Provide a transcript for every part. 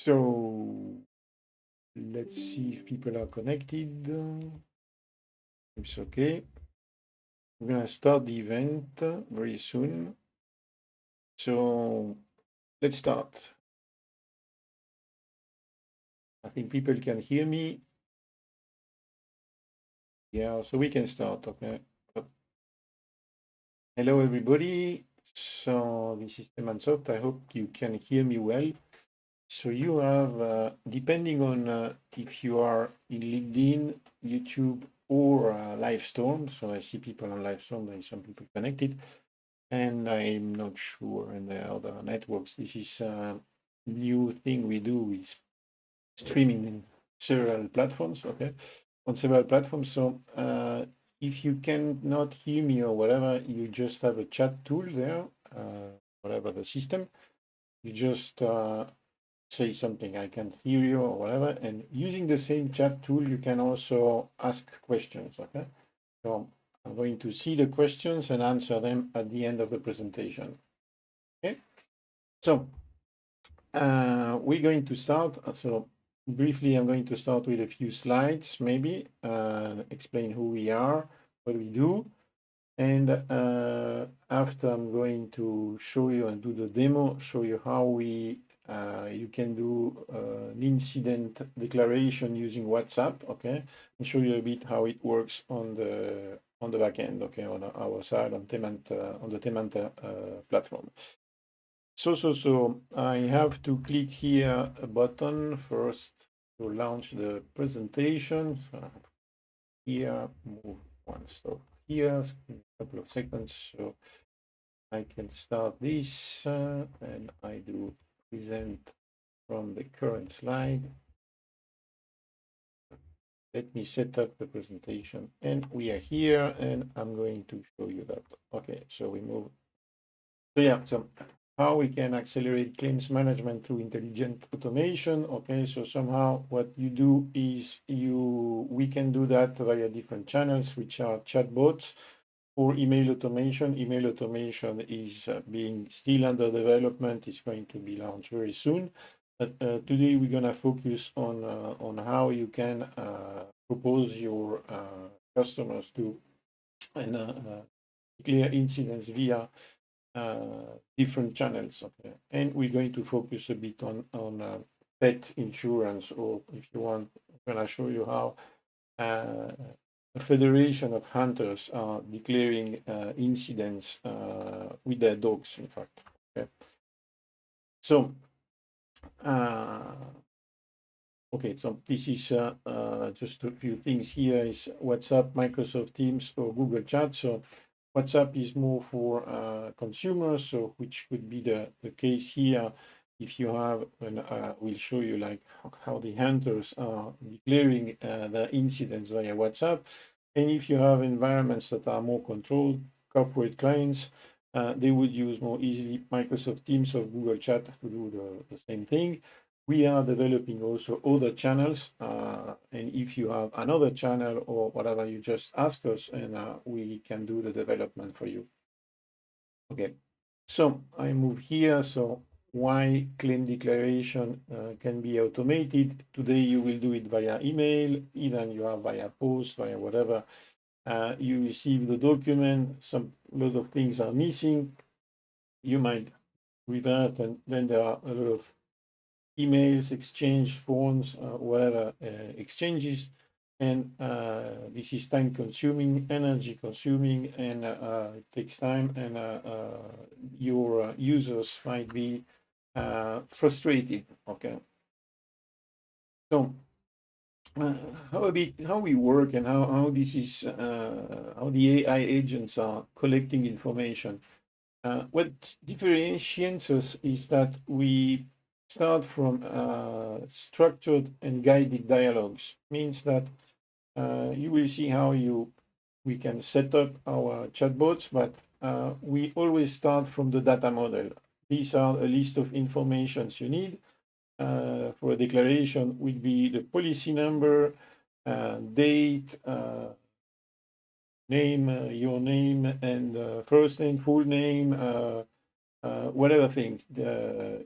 So let's see if people are connected. It's okay. We're gonna start the event very soon. So let's start. I think people can hear me. Yeah, so we can start. Okay. Hello, everybody. So this is Temansoft. I hope you can hear me well. So you have, depending on if you are in LinkedIn, YouTube, or Livestorm. So I see people on Livestorm. There are some people connected, and I'm not sure in the other networks. This is a new thing we do with streaming in several platforms. Okay, on several platforms. So if you cannot hear me or whatever, you just have a chat tool there. Whatever the system, you just say something, I can't hear you or whatever. And using the same chat tool, you can also ask questions, okay? So I'm going to see the questions and answer them at the end of the presentation, okay? So we're going to start. So briefly, I'm going to start with a few slides, maybe, explain who we are, what we do. And after I'm going to show you and do the demo, show you how you can do an incident declaration using WhatsApp, okay, and show you a bit how it works on the back end, okay, on our side on the Temanta platform. So I have to click here a button first to launch the presentation. So here, move one stop here, a couple of seconds, so I can start this, and I do present from the current slide. Let me set up the presentation, and we are here, and I'm going to show you that. Okay, so we move. So yeah, so how we can accelerate claims management through intelligent automation. Okay, so somehow what you do is we can do that via different channels, which are chatbots or email automation. Email automation is being still under development. It's going to be launched very soon. But today we're going to focus on how you can propose your customers to and declare incidents via different channels. Okay, and we're going to focus a bit on pet insurance, or if you want, I'm going to show you how a federation of hunters are declaring incidents with their dogs, in fact. Okay. So, okay, so this is just a few things here is WhatsApp, Microsoft Teams, or Google Chat. So WhatsApp is more for consumers, so which could be the case here. If you have, and we'll show you like how the hunters are declaring the incidents via WhatsApp. And if you have environments that are more controlled, corporate clients, they would use more easily Microsoft Teams or Google Chat to do the same thing. We are developing also other channels, and if you have another channel or whatever, you just ask us and we can do the development for you. Okay, so I move here. So why claim declaration can be automated? Today you will do it via email, even you have via post, via whatever. You receive the document, some lot of things are missing. You might revert, and then there are a lot of emails, exchange, phones, whatever exchanges. And this is time consuming, energy consuming, and it takes time, and your users might be frustrated. Okay. So how we work and how this is how the AI agents are collecting information. What differentiates us is that we start from structured and guided dialogues. Means that you will see how we can set up our chatbots, but we always start from the data model. These are a list of informations you need for a declaration. Would be the policy number, date, name, your name, and first name, full name, whatever thing.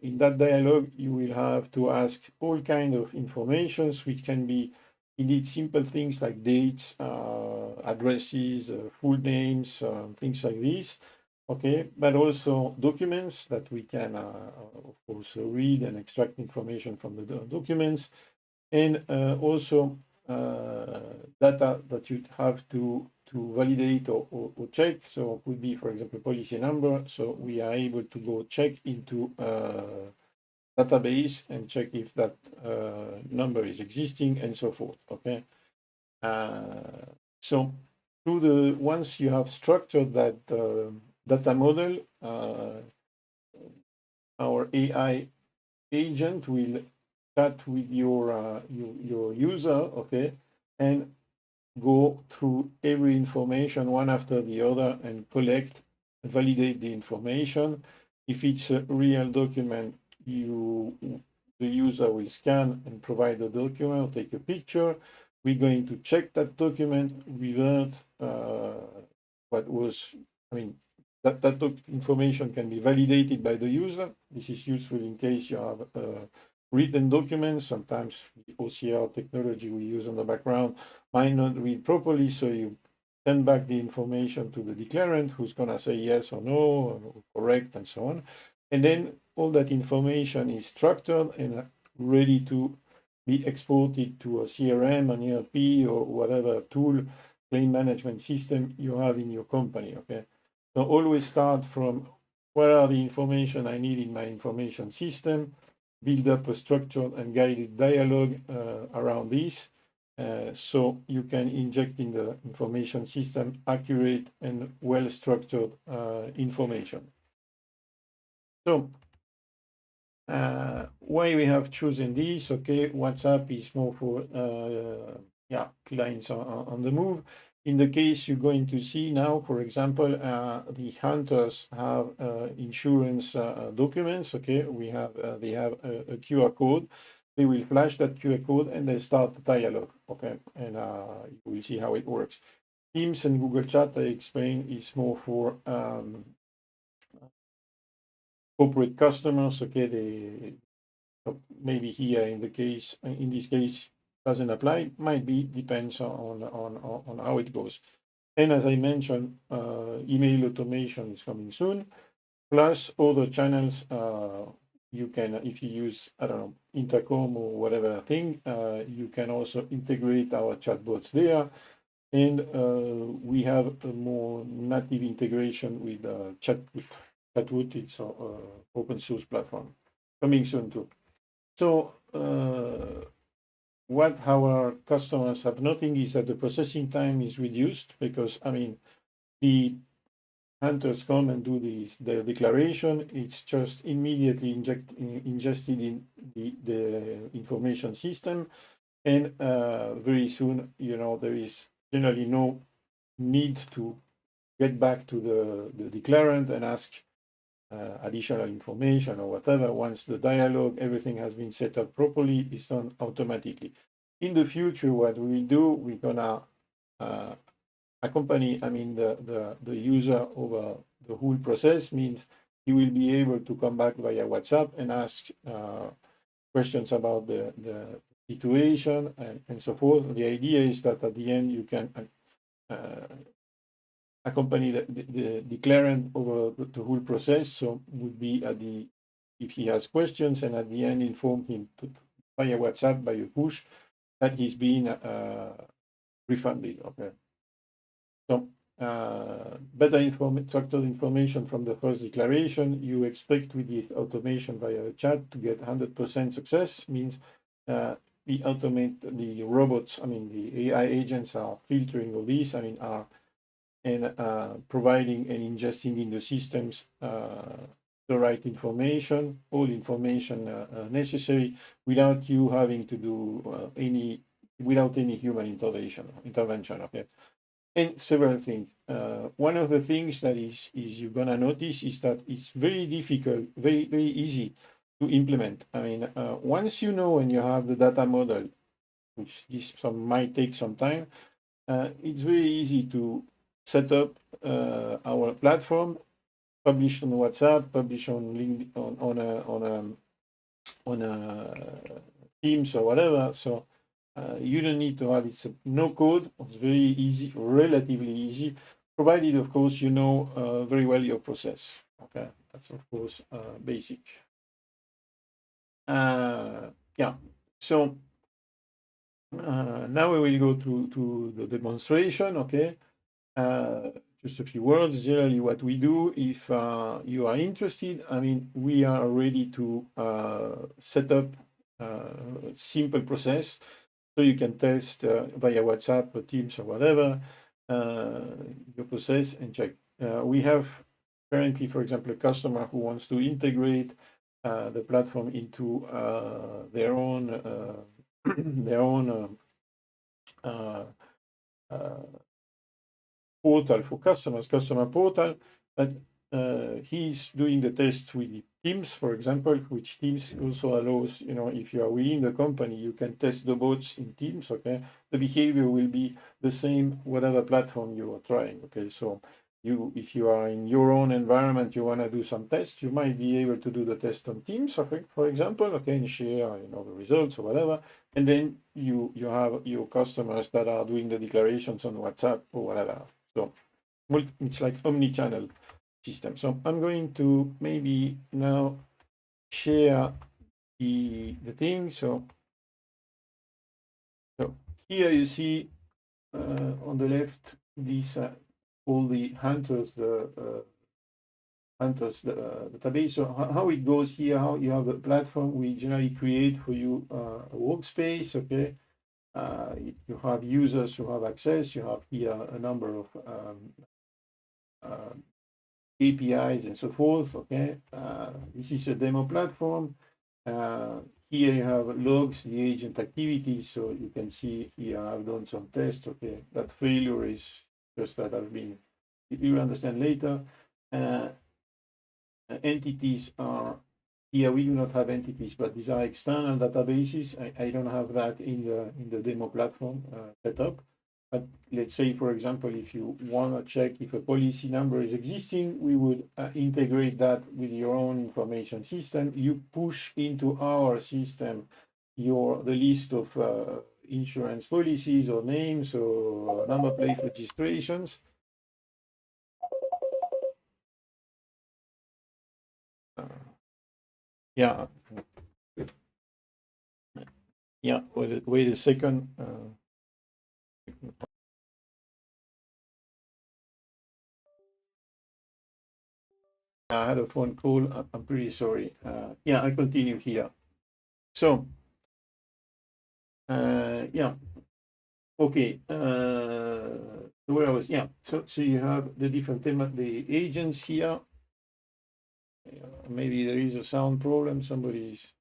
In that dialogue, you will have to ask all kind of informations, which can be indeed simple things like dates, addresses, full names, things like this. Okay, but also documents that we can, of course, read and extract information from the documents, and also data that you have to validate or check. So it could be, for example, policy number. So we are able to go check into database and check if that number is existing and so forth. Okay. So through the once you have structured that data model, our AI agent will chat with your user, okay, and go through every information one after the other and collect and validate the information. If it's a real document, the user will scan and provide the document or take a picture. We're going to check that document, revert what was, I mean, that information can be validated by the user. This is useful in case you have written documents. Sometimes the OCR technology we use on the background might not read properly, so you send back the information to the declarant who's going to say yes or no, or correct, and so on. And then all that information is structured and ready to be exported to a CRM, an ERP, or whatever tool, claim management system you have in your company. Okay, so always start from what are the information I need in my information system, build up a structured and guided dialogue around this, so you can inject in the information system accurate and well-structured information. So why we have chosen this? Okay, WhatsApp is more for clients on the move. In the case you're going to see now, for example, the hunters have insurance documents. Okay, they have a QR code. They will flash that QR code and they start the dialogue. Okay, and you will see how it works. Teams and Google Chat, I explained, is more for corporate customers. Okay, maybe here in this case doesn't apply. Might be, depends on how it goes. And as I mentioned, email automation is coming soon. Plus other channels, you can, if you use, I don't know, intercom or whatever thing, you can also integrate our chatbots there. And we have a more native integration with Chatwood. It's an open source platform coming soon too. So what our customers have nothing is that the processing time is reduced because, I mean, the hunters come and do the declaration. It's just immediately ingested in the information system. And very soon, there is generally no need to get back to the declarant and ask additional information or whatever. Once the dialogue, everything has been set up properly, it's done automatically. In the future, what we do, we're gonna accompany, the user over the whole process. Means he will be able to come back via WhatsApp and ask questions about the situation and so forth. The idea is that at the end you can accompany the declarant over the whole process. So would be if he has questions, and at the end inform him via WhatsApp, by a push, that he's been refunded. Okay. So better structured information from the first declaration. You expect with the automation via chat to get 100% success. Means we automate the robots. The AI agents are filtering all these. Are providing and ingesting in the systems the right information, all information necessary, without you having to do without any human intervention. Okay, and several things. One of the things that is you're gonna notice is that it's very difficult, very easy to implement. Once you know and you have the data model, which might take some time, it's very easy to set up our platform publish on WhatsApp, publish on LinkedIn, on a Teams or whatever. So you don't need to have it's no code. It's very easy, relatively easy, provided of course you know very well your process. Okay, that's of course basic. Yeah. So now we will go to the demonstration. Okay. Just a few words. Generally, what we do, if you are interested, I mean, we are ready to set up a simple process so you can test via WhatsApp or Teams or whatever your process and check. We have currently, for example, a customer who wants to integrate the platform into their own their own portal for customers, customer portal, but he's doing the test with Teams, for example, which Teams also allows, you know, if you are within the company, you can test the bots in Teams, okay? The behavior will be the same, whatever platform you are trying, okay? So if you are in your own environment, you want to do some tests, you might be able to do the test on Teams, okay, for example, okay, and share, you know, the results or whatever. And then you have your customers that are doing the declarations on WhatsApp or whatever. So it's like omni-channel system. So I'm going to maybe now share the thing. So here you see on the left these all the hunters, the database. So how it goes here, how you have a platform, we generally create for you a workspace, okay? You have users who have access, you have here a number of APIs and so forth, okay? This is a demo platform. Here you have logs, the agent activities, so you can see here I've done some tests, okay? That failure is just that I've been, you will understand later. Entities are, here we do not have entities, but these are external databases. I don't have that in the demo platform setup. But let's say, for example, if you want to check if a policy number is existing, we would integrate that with your own information system. You push into our system the list of insurance policies or names or number plate registrations. Yeah. Yeah, wait a second. I had a phone call. I'm pretty sorry. Yeah, I continue here. So, yeah, okay. Where I was, yeah. So you have the different the agents here. Maybe there is a sound problem. Somebody's.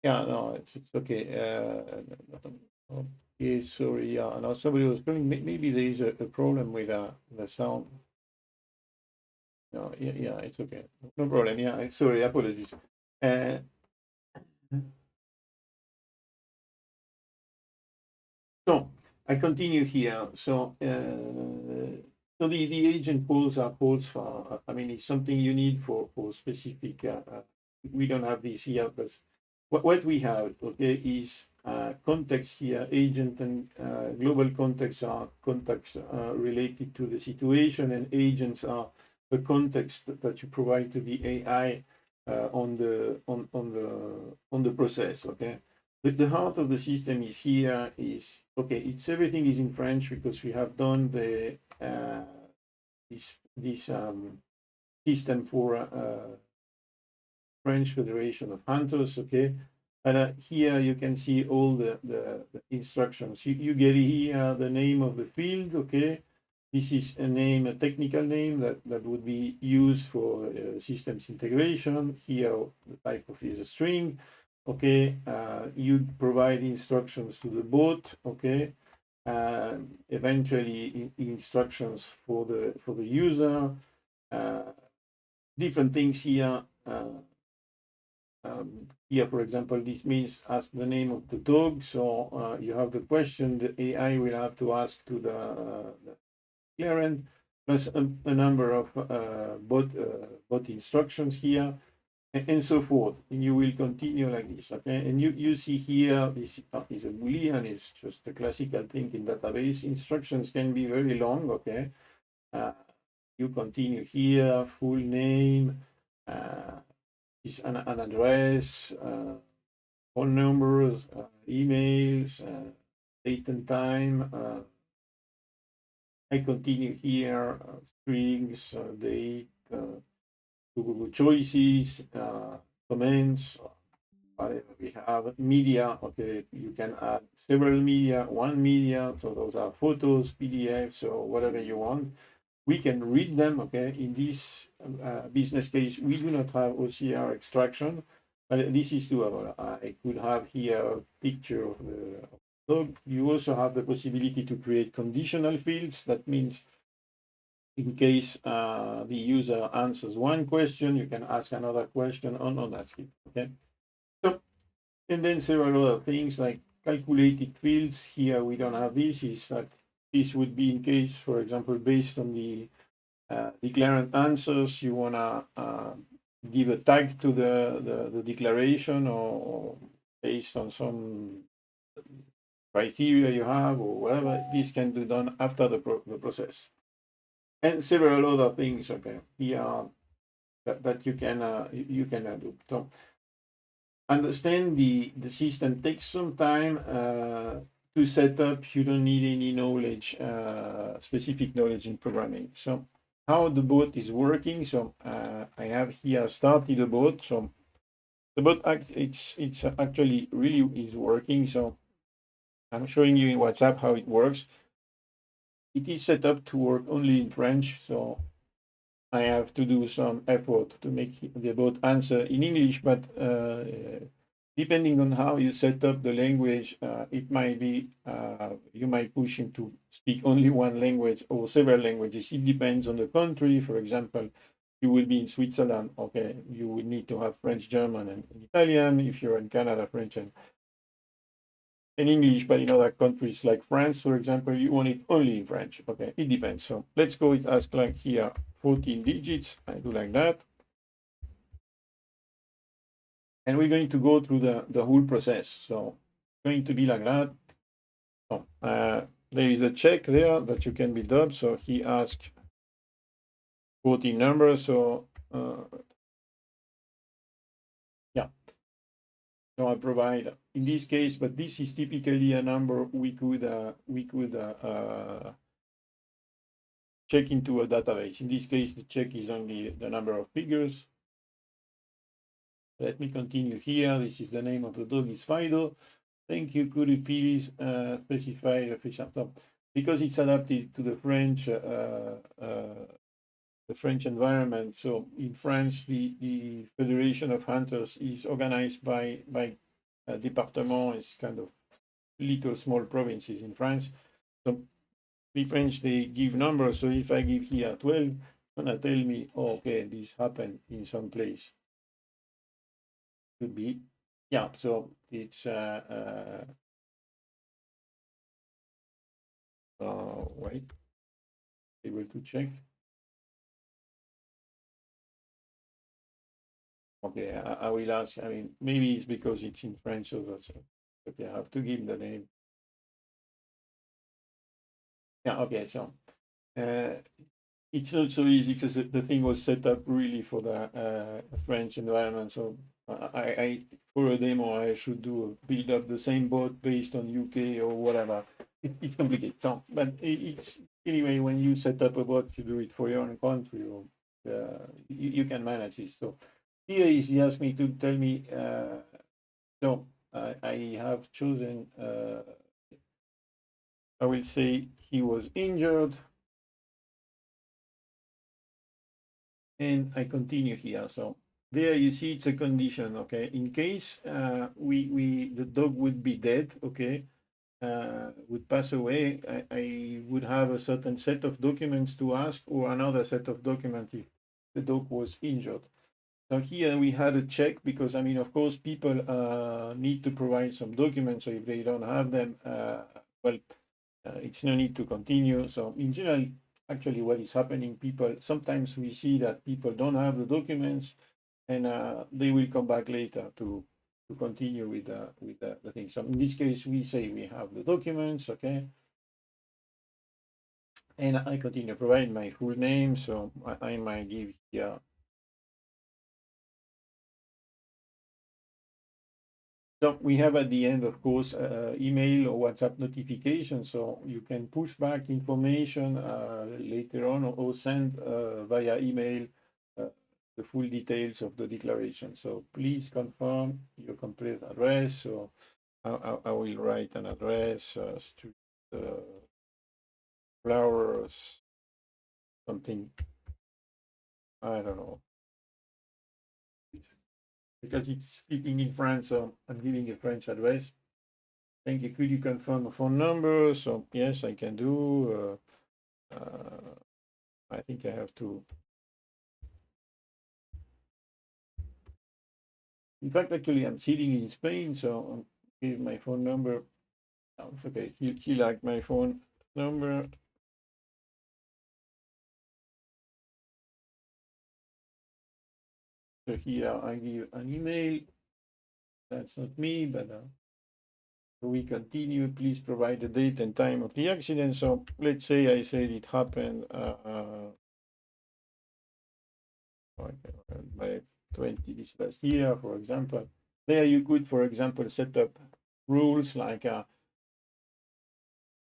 Yeah, no, it's okay. Okay, sorry. Yeah, no, somebody was calling. Maybe there is a problem with the sound. No, yeah, it's okay. No problem. Yeah, sorry, apologies. So I continue here. So the agent pools are pools for, I mean, it's something you need for specific, we don't have this here, but what we have, okay, is context here, agent and global contexts are contexts related to the situation, and agents are the context that you provide to the AI on the process, okay? The heart of the system is here is, okay, it's everything is in French because we have done the this system for French Federation of Hunters, okay? And here you can see all the instructions. You get here the name of the field, okay? This is a name, a technical name that would be used for systems integration. Here, the type of is a string, okay? You provide instructions to the bot, okay? Eventually instructions for the user. Different things here. Here, for example, this means ask the name of the dog. So you have the question, the AI will have to ask to the parent, plus a number of bot instructions here, and so forth. And you will continue like this, okay? And you see here, this is a Boolean, it's just a classical thing in database. Instructions can be very long, okay? You continue here, full name, is an address, phone numbers, emails, date and time. I continue here, strings, date, Google choices, comments, whatever we have. Media, okay, you can add several media, one media, so those are photos, PDFs, or whatever you want. We can read them, okay? In this business case, we do not have OCR extraction, but this is doable. I could have here a picture of the dog. You also have the possibility to create conditional fields. That means in case the user answers one question, you can ask another question. Oh, no, that's it, okay? So, and then several other things like calculated fields. Here we don't have this. Is that this would be in case, for example, based on the declarant answers, you wanna give a tag to the declaration, or based on some criteria you have or whatever, this can be done after the process. And several other things, okay, here that you can do. So understand the system takes some time to set up. You don't need any knowledge, specific knowledge in programming. So how the bot is working. So I have here started a bot. So the bot it's actually really is working. So I'm showing you in WhatsApp how it works. It is set up to work only in French. So I have to do some effort to make the bot answer in English, but depending on how you set up the language, it might be you might push him to speak only one language or several languages. It depends on the country. For example, you will be in Switzerland, okay, you will need to have French, German, and Italian. If you're in Canada, French and English, but in other countries like France, for example, you want it only in French. Okay, it depends. So let's go with ask like here 14 digits. I do like that. And we're going to go through the whole process. So it's going to be like that. So, there is a check there that you can be dubbed. So he asked 14 numbers. So yeah. So I provide in this case, but this is typically a number we could check into a database. In this case, the check is only the number of figures. Let me continue here. This is the name of the dog, is Fido. Thank you. Could you please specify the official top? Because it's adapted to the French environment. So in France, the Federation of Hunters is organized by département. It's kind of little small provinces in France. So the French, they give numbers. So if I give here 12, it's gonna tell me, oh, okay, this happened in some place. Could be, yeah. So it's wait, able to check. Okay, I will ask. I mean, maybe it's because it's in French, so that's okay. I have to give the name. Yeah. Okay. So it's not so easy because the thing was set up really for the French environment. So I for a demo I should build up the same bot based on UK or whatever. It's complicated. So, but it's anyway when you set up a bot, you do it for your own country, or you can manage it. So here he asked me to tell me. So I have chosen. I will say he was injured. And I continue here. So there you see it's a condition, okay? In case the dog would be dead, okay, would pass away, I would have a certain set of documents to ask, or another set of documents if the dog was injured. So here we had a check because, I mean, of course, people need to provide some documents. So if they don't have them, well, it's no need to continue. So in general, actually what is happening, people, sometimes we see that people don't have the documents and they will come back later to continue with the thing. So in this case, we say we have the documents, okay? And I continue providing my full name. So I might give here. So we have at the end, of course, email or WhatsApp notification, so you can push back information later on or send via email the full details of the declaration. So please confirm your complete address. So I will write an address, street, flowers, something, I don't know, because it's speaking in French, so I'm giving a French address. Thank you. Could you confirm a phone number? So yes, I can do. I think I have to. In fact, actually, I'm sitting in Spain, so I'll give my phone number. Oh, okay, he liked my phone number. So here I give an email. That's not me, but we continue. Please provide the date and time of the accident. So let's say I said it happened by 20 this last year, for example. There you could, for example, set up rules like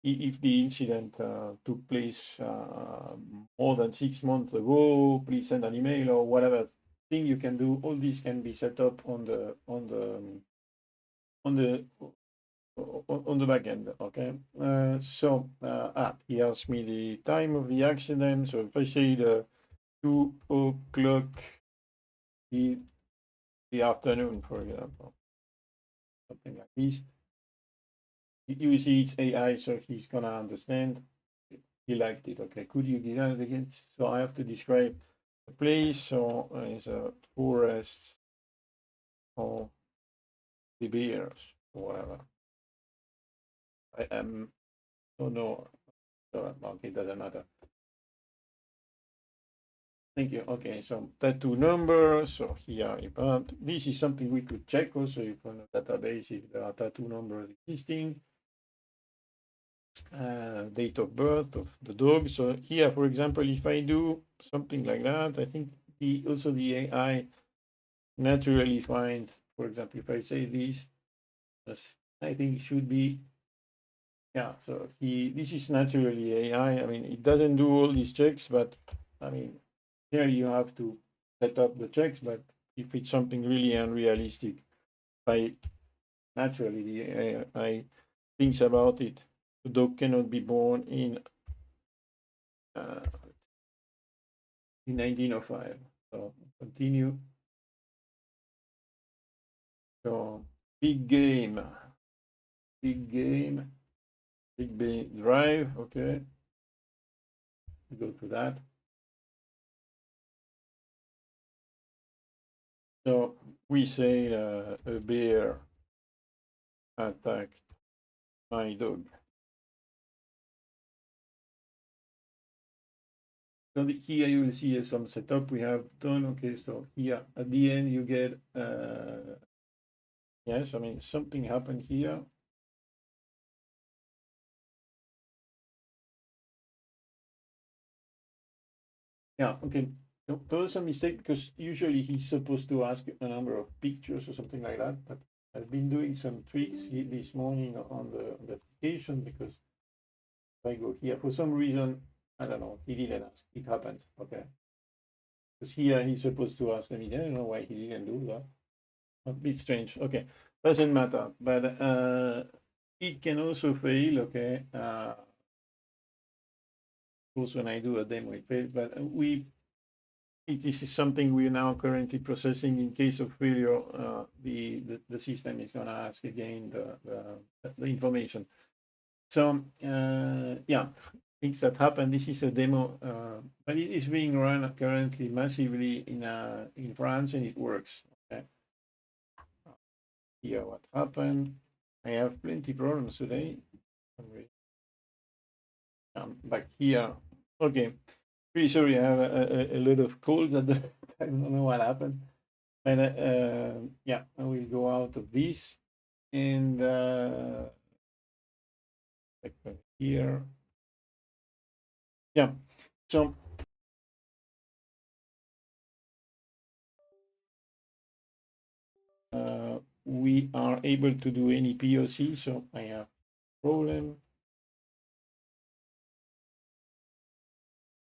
if the incident took place more than 6 months ago, please send an email or whatever thing you can do. All these can be set up on the back end. Okay. He asked me the time of the accident. So if I say the 2 o'clock in the afternoon, for example, something like this. You see, it's AI, so he's gonna understand. He liked it. Okay, could you give that again? So I have to describe the place. So it's a forest or the bears or whatever. I am. Oh no. Okay, doesn't matter. Thank you. Okay, so tattoo number. So here, but this is something we could check also if on a database if there are tattoo numbers existing. Date of birth of the dog. So here, for example, if I do something like that, I think also the AI naturally find, for example, if I say this, I think it should be, yeah, so this is naturally AI. I mean, it doesn't do all these checks, but I mean, here you have to set up the checks, but if it's something really unrealistic, by naturally the AI thinks about it. The dog cannot be born in 1905. So continue. So big game, big game, big bay drive. Okay, go to that. So we say a bear attacked my dog. So here you will see some setup we have done. Okay, so here at the end you get yes, I mean something happened here. Yeah, okay. No, there was a mistake because usually he's supposed to ask a number of pictures or something like that, but I've been doing some tricks this morning on the application because if I go here, for some reason, I don't know, he didn't ask. It happened, okay. Because here he's supposed to ask, I mean, I don't know why he didn't do that. A bit strange. Okay, doesn't matter. But it can also fail, okay. Also when I do a demo, it fails, but this is something we're now currently processing. In case of failure, the system is going to ask again the information. So yeah, things that happen. This is a demo, but it is being run currently massively in France, and it works. Okay. Here, what happened? I have plenty problems today. Back here. Okay. Pretty sorry, I have a lot of calls at the I don't know what happened. And yeah, I will go out of this and back here. Yeah. So we are able to do any POC. So I have problem.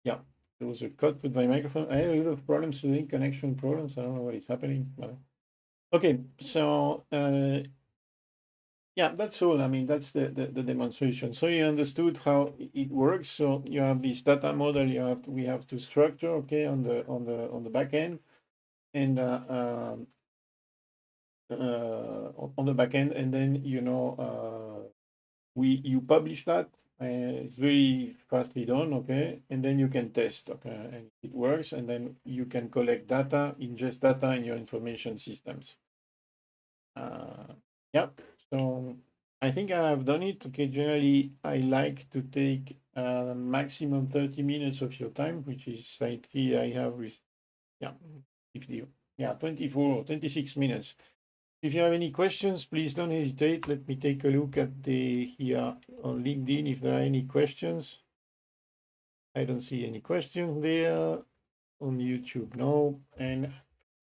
Yeah, there was a cut with my microphone. I had a lot of problems today, connection problems. I don't know what is happening. But... Okay, so yeah, that's all. I mean, that's the demonstration. So you understood how it works. So you have this data model. We have to structure, okay, on the back end, and on the back end, and then you publish that. It's very fastly done, okay, and then you can test, okay, and it works, and then you can collect data, ingest data in your information systems. Yep. So I think I have done it. Okay, generally I like to take maximum 30 minutes of your time, which is I see I have with yeah, 50, yeah, 24 or 26 minutes. If you have any questions, please don't hesitate. Let me take a look at the here on LinkedIn if there are any questions. I don't see any questions there. On YouTube, no. And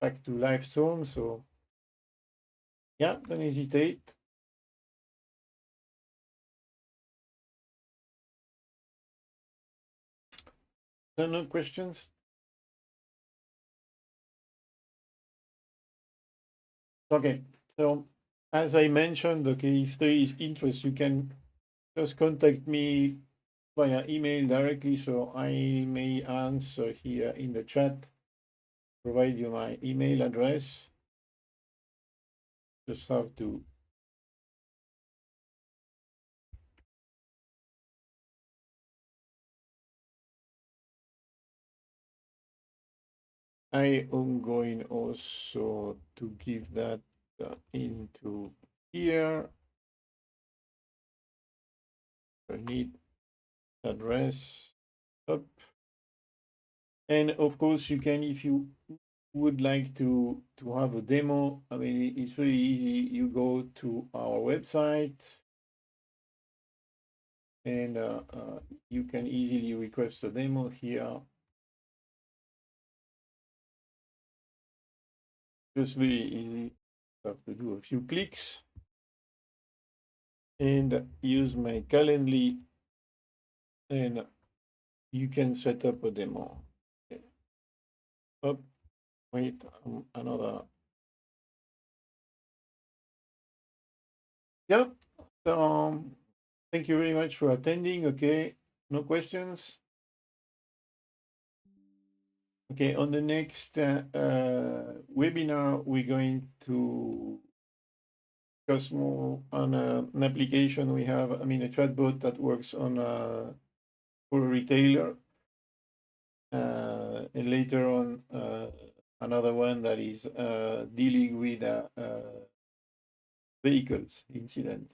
back to live storm. So yeah, don't hesitate. No questions? Okay. So as I mentioned, okay, if there is interest, you can just contact me via email directly. So I may answer here in the chat, provide you my email address. Just have to I am going also to give that into here. I need address up. And of course you can, if you would like to have a demo, I mean, it's very easy. You go to our website and you can easily request a demo here. Just very easy. You have to do a few clicks and use my Calendly, and you can set up a demo. Okay. Oh, wait, another. Yep. So thank you very much for attending. Okay, no questions. Okay, on the next webinar, we're going to discuss more on an application we have, I mean, a chatbot that works on for a retailer. And later on, another one that is dealing with vehicles incident.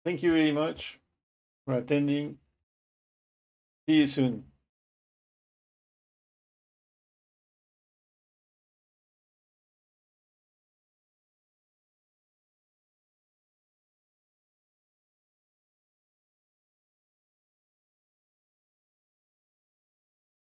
Thank you very much for attending. See you soon.